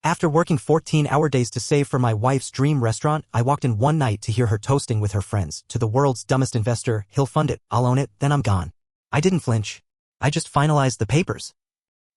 After working 14-hour days to save for my wife's dream restaurant, I walked in one night to hear her toasting with her friends. To the world's dumbest investor, he'll fund it, I'll own it, then I'm gone. I didn't flinch. I just finalized the papers.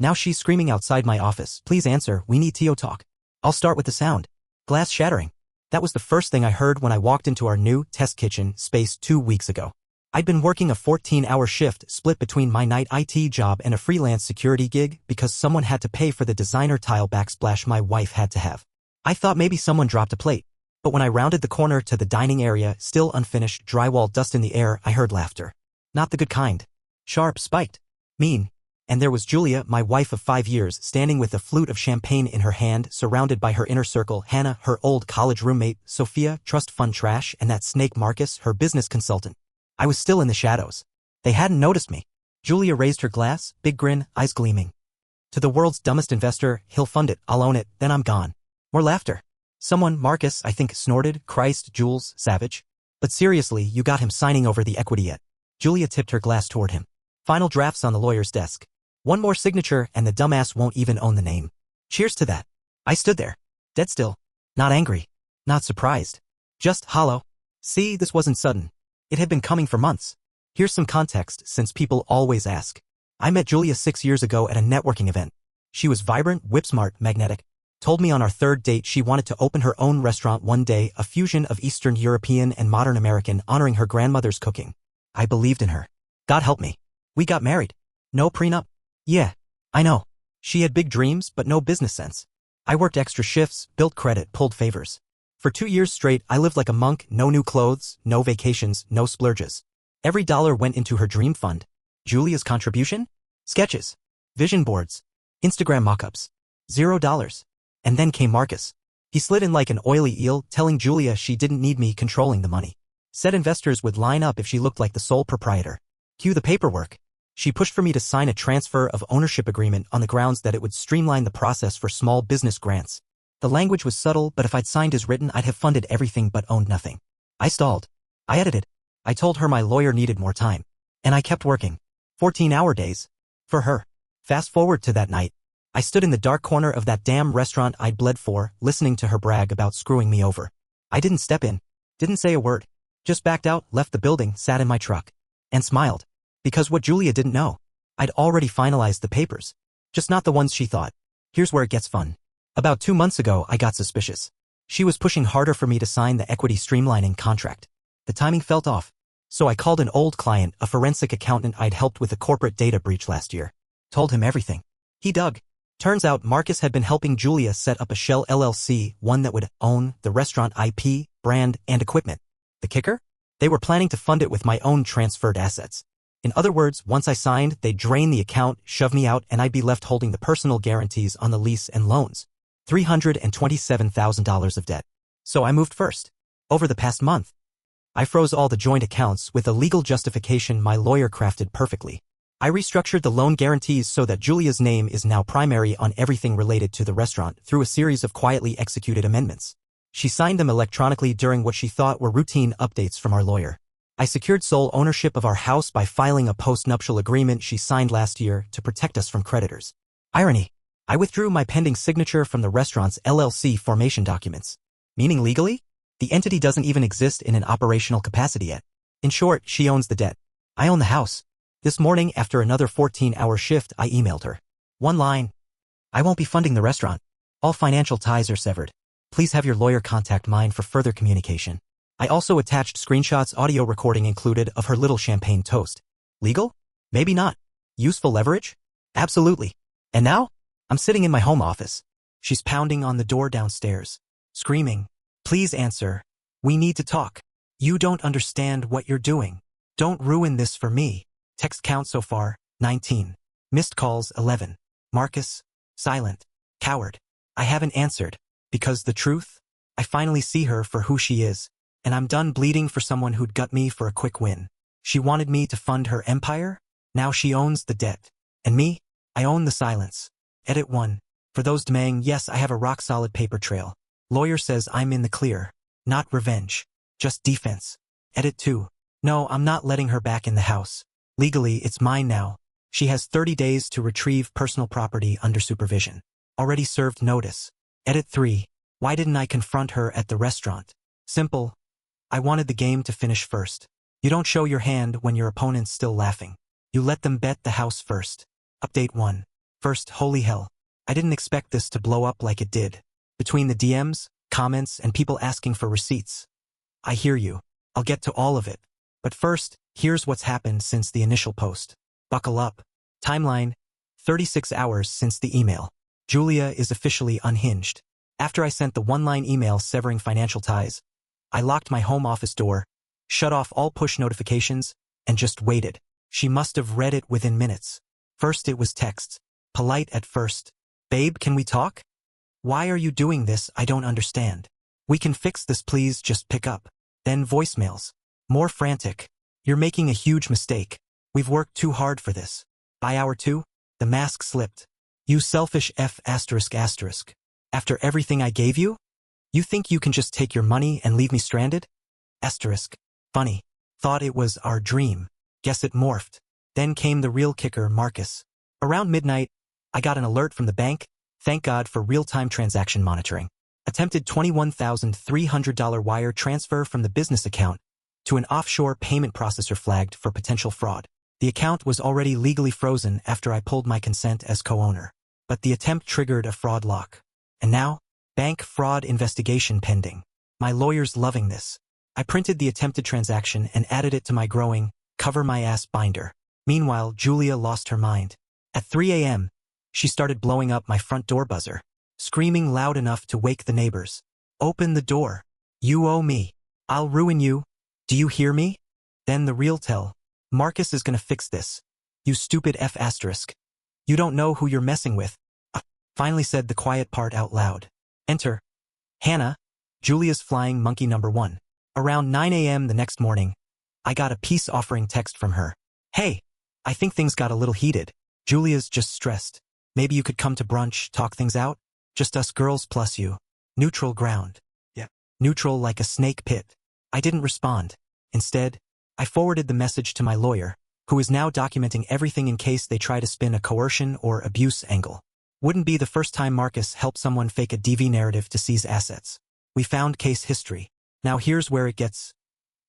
Now she's screaming outside my office. Please answer, we need TO talk. I'll start with the sound. Glass shattering. That was the first thing I heard when I walked into our new test kitchen space 2 weeks ago. I'd been working a 14-hour shift split between my night IT job and a freelance security gig because someone had to pay for the designer tile backsplash my wife had to have. I thought maybe someone dropped a plate, but when I rounded the corner to the dining area, still unfinished, drywall dust in the air, I heard laughter. Not the good kind. Sharp, spiked. Mean. And there was Julia, my wife of 5 years, standing with a flute of champagne in her hand, surrounded by her inner circle, Hannah, her old college roommate, Sophia, trust fund trash, and that snake Marcus, her business consultant. I was still in the shadows. They hadn't noticed me. Julia raised her glass, big grin, eyes gleaming. To the world's dumbest investor, he'll fund it, I'll own it, then I'm gone. More laughter. Someone, Marcus, I think, snorted, Christ, Jules, savage. But seriously, you got him signing over the equity yet? Julia tipped her glass toward him. Final drafts on the lawyer's desk. One more signature and the dumbass won't even own the name. Cheers to that. I stood there. Dead still. Not angry. Not surprised. Just hollow. See, this wasn't sudden. It had been coming for months. Here's some context since people always ask. I met Julia 6 years ago at a networking event. She was vibrant, whip-smart, magnetic. Told me on our third date she wanted to open her own restaurant one day, a fusion of Eastern European and modern American, honoring her grandmother's cooking. I believed in her. God help me. We got married. No prenup. Yeah, I know. She had big dreams but no business sense. I worked extra shifts, built credit, pulled favors. For 2 years straight, I lived like a monk, no new clothes, no vacations, no splurges. Every dollar went into her dream fund. Julia's contribution? Sketches. Vision boards. Instagram mock-ups. $0. And then came Marcus. He slid in like an oily eel, telling Julia she didn't need me controlling the money. Said investors would line up if she looked like the sole proprietor. Cue the paperwork. She pushed for me to sign a transfer of ownership agreement on the grounds that it would streamline the process for small business grants. The language was subtle, but if I'd signed as written, I'd have funded everything but owned nothing. I stalled. I edited. I told her my lawyer needed more time. And I kept working. 14-hour days. For her. Fast forward to that night. I stood in the dark corner of that damn restaurant I'd bled for, listening to her brag about screwing me over. I didn't step in. Didn't say a word. Just backed out, left the building, sat in my truck. And smiled. Because what Julia didn't know. I'd already finalized the papers. Just not the ones she thought. Here's where it gets fun. About 2 months ago, I got suspicious. She was pushing harder for me to sign the equity streamlining contract. The timing felt off. So I called an old client, a forensic accountant I'd helped with a corporate data breach last year. Told him everything. He dug. Turns out Marcus had been helping Julia set up a shell LLC, one that would own the restaurant IP, brand, and equipment. The kicker? They were planning to fund it with my own transferred assets. In other words, once I signed, they'd drain the account, shove me out, and I'd be left holding the personal guarantees on the lease and loans. $327,000 of debt. So I moved first. Over the past month. I froze all the joint accounts with a legal justification my lawyer crafted perfectly. I restructured the loan guarantees so that Julia's name is now primary on everything related to the restaurant through a series of quietly executed amendments. She signed them electronically during what she thought were routine updates from our lawyer. I secured sole ownership of our house by filing a post-nuptial agreement she signed last year to protect us from creditors. Irony. I withdrew my pending signature from the restaurant's LLC formation documents. Meaning legally? The entity doesn't even exist in an operational capacity yet. In short, she owns the debt. I own the house. This morning, after another 14-hour shift, I emailed her. One line. I won't be funding the restaurant. All financial ties are severed. Please have your lawyer contact mine for further communication. I also attached screenshots, audio recording included, of her little champagne toast. Legal? Maybe not. Useful leverage? Absolutely. And now? I'm sitting in my home office. She's pounding on the door downstairs. Screaming. Please answer. We need to talk. You don't understand what you're doing. Don't ruin this for me. Text count so far, 19. Missed calls, 11. Marcus, silent. Coward. I haven't answered. Because the truth? I finally see her for who she is. And I'm done bleeding for someone who'd gut me for a quick win. She wanted me to fund her empire? Now she owns the debt. And me? I own the silence. Edit 1. For those demanding, yes, I have a rock-solid paper trail. Lawyer says I'm in the clear. Not revenge. Just defense. Edit 2. No, I'm not letting her back in the house. Legally, it's mine now. She has 30 days to retrieve personal property under supervision. Already served notice. Edit 3. Why didn't I confront her at the restaurant? Simple. I wanted the game to finish first. You don't show your hand when your opponent's still laughing. You let them bet the house first. Update 1. First, holy hell. I didn't expect this to blow up like it did. Between the DMs, comments, and people asking for receipts. I hear you. I'll get to all of it. But first, here's what's happened since the initial post. Buckle up. Timeline. 36 hours since the email. Julia is officially unhinged. After I sent the one-line email severing financial ties, I locked my home office door, shut off all push notifications, and just waited. She must have read it within minutes. First it was texts. Polite at first. Babe, can we talk? Why are you doing this? I don't understand. We can fix this, please, just pick up. Then voicemails. More frantic. You're making a huge mistake. We've worked too hard for this. By hour 2, the mask slipped. You selfish F***. After everything I gave you? You think you can just take your money and leave me stranded? Funny. Thought it was our dream. Guess it morphed. Then came the real kicker, Marcus. Around midnight, I got an alert from the bank. Thank God for real-time transaction monitoring. Attempted $21,300 wire transfer from the business account to an offshore payment processor flagged for potential fraud. The account was already legally frozen after I pulled my consent as co-owner. But the attempt triggered a fraud lock. And now, bank fraud investigation pending. My lawyer's loving this. I printed the attempted transaction and added it to my growing, cover my ass binder. Meanwhile, Julia lost her mind. At 3 a.m., she started blowing up my front door buzzer, screaming loud enough to wake the neighbors. Open the door. You owe me. I'll ruin you. Do you hear me? Then the real tell. Marcus is gonna fix this. You stupid F***. You don't know who you're messing with. Finally said the quiet part out loud. Enter Hannah, Julia's flying monkey number 1. Around 9 a.m. the next morning, I got a peace offering text from her. Hey, I think things got a little heated. Julia's just stressed. Maybe you could come to brunch, talk things out? Just us girls plus you. Neutral ground. Yeah. Neutral like a snake pit. I didn't respond. Instead, I forwarded the message to my lawyer, who is now documenting everything in case they try to spin a coercion or abuse angle. Wouldn't be the first time Marcus helped someone fake a DV narrative to seize assets. We found case history. Now here's where it gets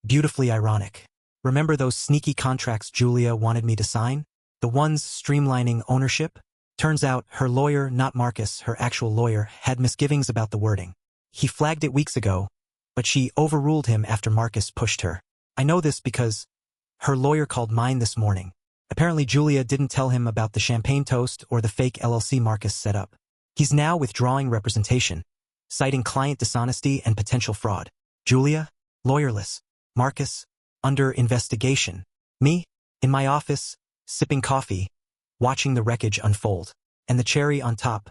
beautifully ironic. Remember those sneaky contracts Julia wanted me to sign? The ones streamlining ownership? Turns out her lawyer, not Marcus, her actual lawyer, had misgivings about the wording. He flagged it weeks ago, but she overruled him after Marcus pushed her. I know this because her lawyer called mine this morning. Apparently Julia didn't tell him about the champagne toast or the fake LLC Marcus set up. He's now withdrawing representation, citing client dishonesty and potential fraud. Julia, lawyerless. Marcus, under investigation. Me, in my office, sipping coffee, watching the wreckage unfold. And the cherry on top,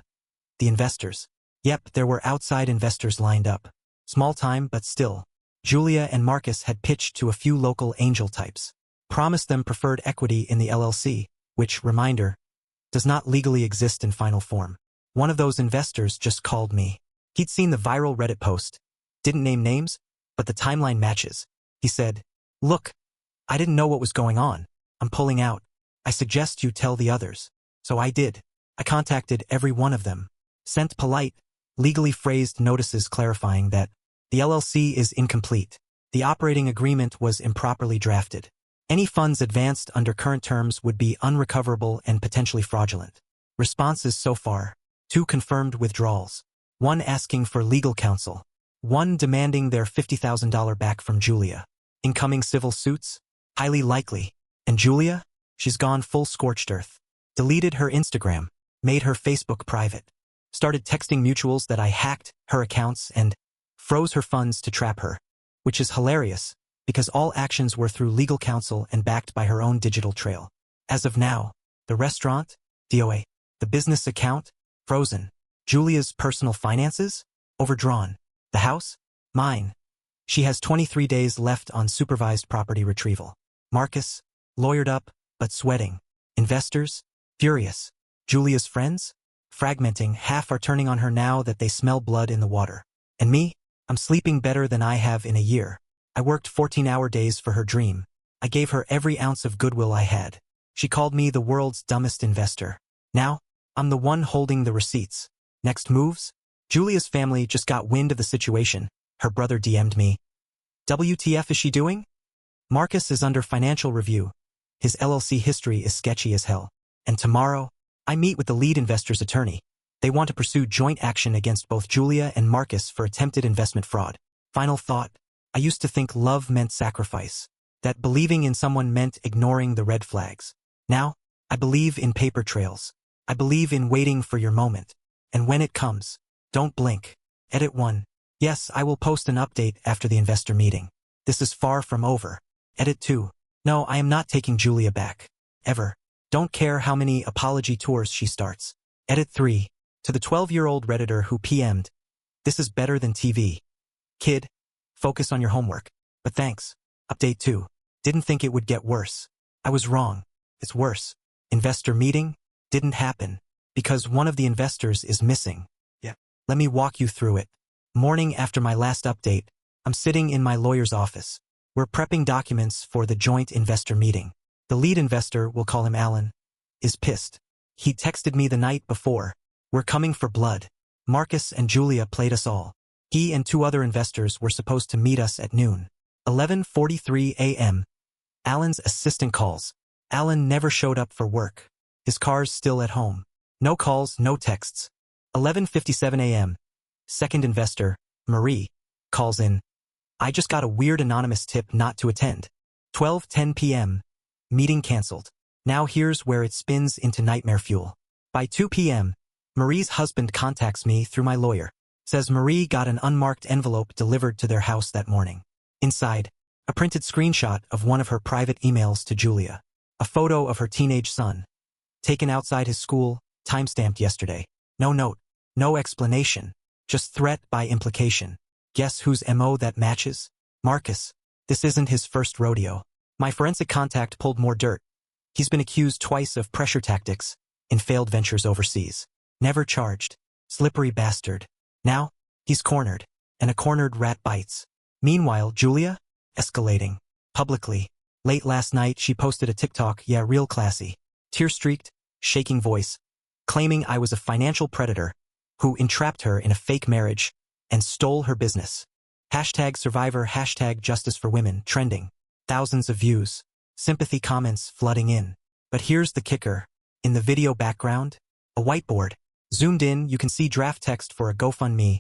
the investors. Yep, there were outside investors lined up. Small time, but still. Julia and Marcus had pitched to a few local angel types. Promised them preferred equity in the LLC, which, reminder, does not legally exist in final form. One of those investors just called me. He'd seen the viral Reddit post. Didn't name names, but the timeline matches. He said, "Look, I didn't know what was going on. I'm pulling out. I suggest you tell the others." So I did. I contacted every one of them. Sent polite, legally phrased notices clarifying that the LLC is incomplete. The operating agreement was improperly drafted. Any funds advanced under current terms would be unrecoverable and potentially fraudulent. Responses so far: 2 confirmed withdrawals. 1 asking for legal counsel. 1 demanding their $50,000 back from Julia. Incoming civil suits? Highly likely. And Julia? She's gone full scorched earth. Deleted her Instagram. Made her Facebook private. Started texting mutuals that I hacked her accounts and froze her funds to trap her. Which is hilarious, because all actions were through legal counsel and backed by her own digital trail. As of now, the restaurant, DOA, the business account, frozen. Julia's personal finances, overdrawn. The house, mine. She has 23 days left on supervised property retrieval. Marcus, lawyered up, but sweating. Investors, furious. Julia's friends, fragmenting. Half are turning on her now that they smell blood in the water. And me, I'm sleeping better than I have in a year. I worked 14-hour days for her dream. I gave her every ounce of goodwill I had. She called me the world's dumbest investor. Now, I'm the one holding the receipts. Next moves? Julia's family just got wind of the situation. Her brother DM'd me. WTF is she doing? Marcus is under financial review. His LLC history is sketchy as hell. And tomorrow, I meet with the lead investor's attorney. They want to pursue joint action against both Julia and Marcus for attempted investment fraud. Final thought. I used to think love meant sacrifice. That believing in someone meant ignoring the red flags. Now, I believe in paper trails. I believe in waiting for your moment. And when it comes, don't blink. Edit 1. Yes, I will post an update after the investor meeting. This is far from over. Edit 2. No, I am not taking Julia back. Ever. Don't care how many apology tours she starts. Edit 3. To the 12-year-old Redditor who PM'd. This is better than TV. Kid, focus on your homework. But thanks. Update 2. Didn't think it would get worse. I was wrong. It's worse. Investor meeting? Didn't happen. Because one of the investors is missing. Yeah. Let me walk you through it. Morning after my last update, I'm sitting in my lawyer's office. We're prepping documents for the joint investor meeting. The lead investor, we'll call him Alan, is pissed. He texted me the night before. We're coming for blood. Marcus and Julia played us all. He and 2 other investors were supposed to meet us at noon. 11:43 a.m. Alan's assistant calls. Alan never showed up for work. His car's still at home. No calls, no texts. 11:57 a.m. Second investor, Marie, calls in. I just got a weird anonymous tip not to attend. 12:10 p.m. Meeting canceled. Now here's where it spins into nightmare fuel. By 2 p.m., Marie's husband contacts me through my lawyer. Says Marie got an unmarked envelope delivered to their house that morning. Inside, a printed screenshot of one of her private emails to Julia. A photo of her teenage son. Taken outside his school, timestamped yesterday. No note, no explanation. Just threat by implication. Guess whose MO that matches? Marcus. This isn't his first rodeo. My forensic contact pulled more dirt. He's been accused twice of pressure tactics in failed ventures overseas. Never charged. Slippery bastard. Now, he's cornered, and a cornered rat bites. Meanwhile, Julia? Escalating. Publicly. Late last night, she posted a TikTok, yeah, real classy. Tear-streaked, shaking voice, claiming I was a financial predator who entrapped her in a fake marriage and stole her business. Hashtag survivor, hashtag justice for women, trending. Thousands of views. Sympathy comments flooding in. But here's the kicker. In the video background, a whiteboard. Zoomed in, you can see draft text for a GoFundMe.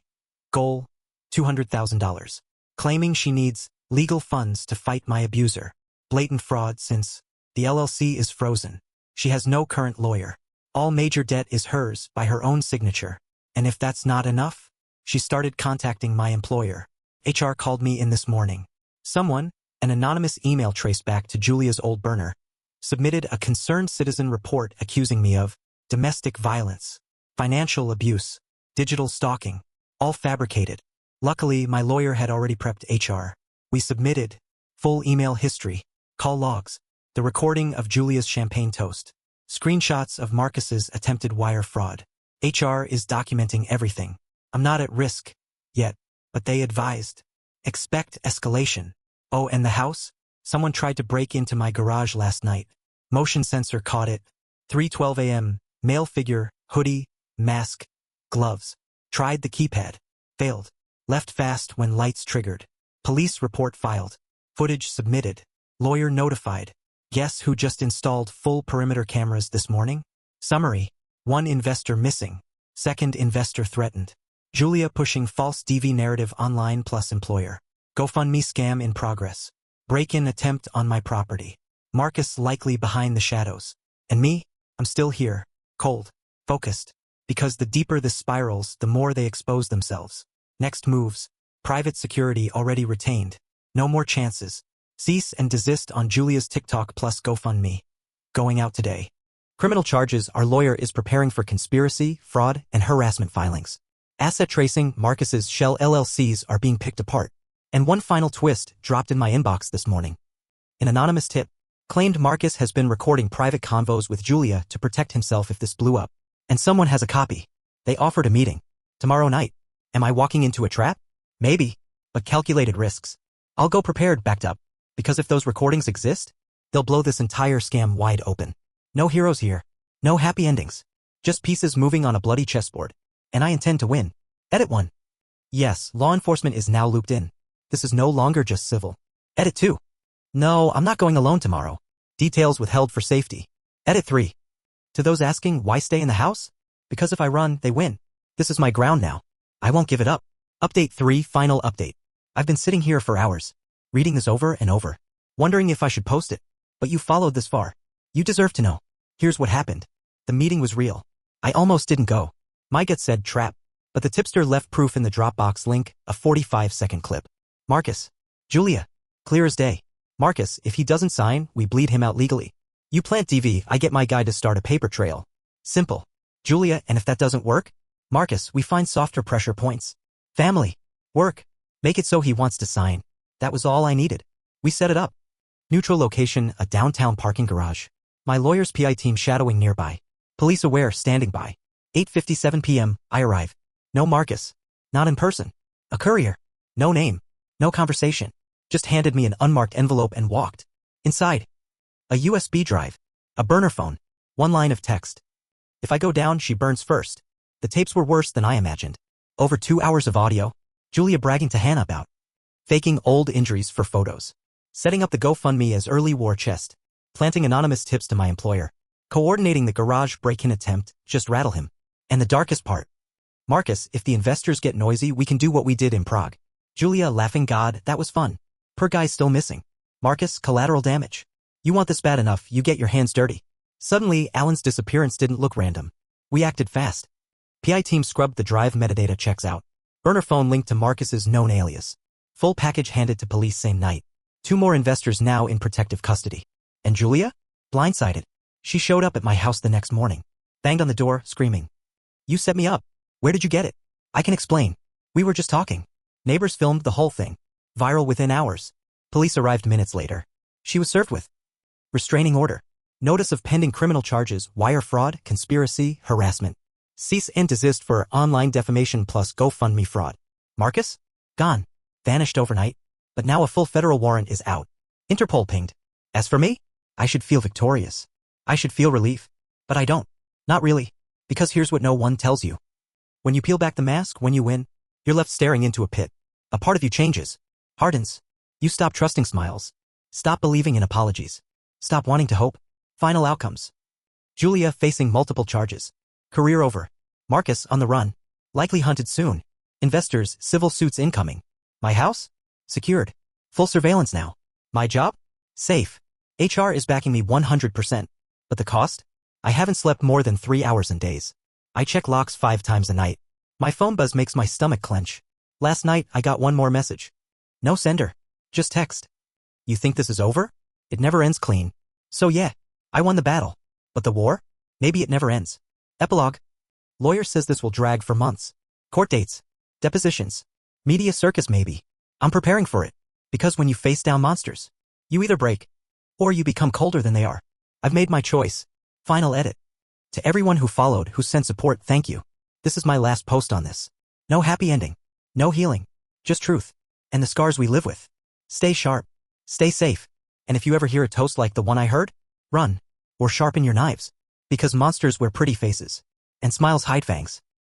Goal, $200,000. Claiming she needs legal funds to fight my abuser. Blatant fraud since the LLC is frozen. She has no current lawyer. All major debt is hers by her own signature. And if that's not enough, she started contacting my employer. HR called me in this morning. Someone, an anonymous email traced back to Julia's old burner, submitted a concerned citizen report accusing me of domestic violence, financial abuse, digital stalking, all fabricated. Luckily, my lawyer had already prepped HR. We submitted full email history, call logs, the recording of Julia's champagne toast, screenshots of Marcus's attempted wire fraud. HR is documenting everything. I'm not at risk yet, but they advised. Expect escalation. Oh, and the house? Someone tried to break into my garage last night. Motion sensor caught it. 3:12 a.m. Male figure, hoodie, mask, gloves. Tried the keypad. Failed. Left fast when lights triggered. Police report filed. Footage submitted. Lawyer notified. Guess who just installed full perimeter cameras this morning? Summary. 1 investor missing. 2nd investor threatened. Julia pushing false DV narrative online plus employer. GoFundMe scam in progress. Break-in attempt on my property. Marcus likely behind the shadows. And me? I'm still here. Cold. Focused. Because the deeper this spirals, the more they expose themselves. Next moves. Private security already retained. No more chances. Cease and desist on Julia's TikTok plus GoFundMe. Going out today. Criminal charges. Our lawyer is preparing for conspiracy, fraud, and harassment filings. Asset tracing. Marcus's shell LLCs are being picked apart. And one final twist dropped in my inbox this morning. An anonymous tip claimed Marcus has been recording private convos with Julia to protect himself if this blew up. And someone has a copy. They offered a meeting. Tomorrow night. Am I walking into a trap? Maybe. But calculated risks. I'll go prepared, backed up. Because if those recordings exist, they'll blow this entire scam wide open. No heroes here. No happy endings. Just pieces moving on a bloody chessboard. And I intend to win. Edit 1. Yes, law enforcement is now looped in. This is no longer just civil. Edit 2. No, I'm not going alone tomorrow. Details withheld for safety. Edit 3. To those asking why stay in the house? Because if I run, they win. This is my ground now. I won't give it up. Update 3. Final update. I've been sitting here for hours, reading this over and over, wondering if I should post it. But you followed this far. You deserve to know. Here's what happened. The meeting was real. I almost didn't go. My gut said trap. But the tipster left proof in the Dropbox link, a 45-second clip. Marcus. Julia. Clear as day. Marcus, if he doesn't sign, we bleed him out legally. You plant DV, I get my guy to start a paper trail. Simple. Julia, and if that doesn't work? Marcus, we find softer pressure points. Family. Work. Make it so he wants to sign. That was all I needed. We set it up. Neutral location, a downtown parking garage. My lawyer's PI team shadowing nearby. Police aware, standing by. 8:57 p.m., I arrive. No Marcus. Not in person. A courier. No name. No conversation. Just handed me an unmarked envelope and walked. Inside. A USB drive. A burner phone. One line of text. If I go down, she burns first. The tapes were worse than I imagined. Over 2 hours of audio. Julia bragging to Hannah about faking old injuries for photos. Setting up the GoFundMe as early war chest. Planting anonymous tips to my employer. Coordinating the garage break-in attempt, just rattle him. And the darkest part. Marcus, if the investors get noisy, we can do what we did in Prague. Julia laughing, God, that was fun. Per guy's still missing. Marcus, collateral damage. You want this bad enough, you get your hands dirty. Suddenly, Alan's disappearance didn't look random. We acted fast. PI team scrubbed the drive, metadata checks out. Burner phone linked to Marcus's known alias. Full package handed to police same night. 2 more investors now in protective custody. And Julia? Blindsided. She showed up at my house the next morning. Banged on the door, screaming. You set me up. Where did you get it? I can explain. We were just talking. Neighbors filmed the whole thing. Viral within hours. Police arrived minutes later. She was served with restraining order. Notice of pending criminal charges, wire fraud, conspiracy, harassment. Cease and desist for online defamation plus GoFundMe fraud. Marcus? Gone. Vanished overnight. But now a full federal warrant is out. Interpol pinged. As for me? I should feel victorious. I should feel relief. But I don't. Not really. Because here's what no one tells you. When you peel back the mask, when you win, you're left staring into a pit. A part of you changes. Hardens. You stop trusting smiles. Stop believing in apologies. Stop wanting to hope. Final outcomes. Julia facing multiple charges. Career over. Marcus on the run. Likely hunted soon. Investors, civil suits incoming. My house? Secured. Full surveillance now. My job? Safe. HR is backing me 100%. But the cost? I haven't slept more than 3 hours in days. I check locks 5 times a night. My phone buzz makes my stomach clench. Last night, I got one more message. No sender. Just text. You think this is over? It never ends clean. So yeah, I won the battle. But the war? Maybe it never ends. Epilogue. Lawyer says this will drag for months. Court dates. Depositions. Media circus maybe. I'm preparing for it. Because when you face down monsters, you either break, or you become colder than they are. I've made my choice. Final edit. To everyone who followed, who sent support, thank you. This is my last post on this. No happy ending. No healing. Just truth. And the scars we live with. Stay sharp. Stay safe. And if you ever hear a toast like the one I heard, run. Or sharpen your knives. Because monsters wear pretty faces. And smiles hide fangs.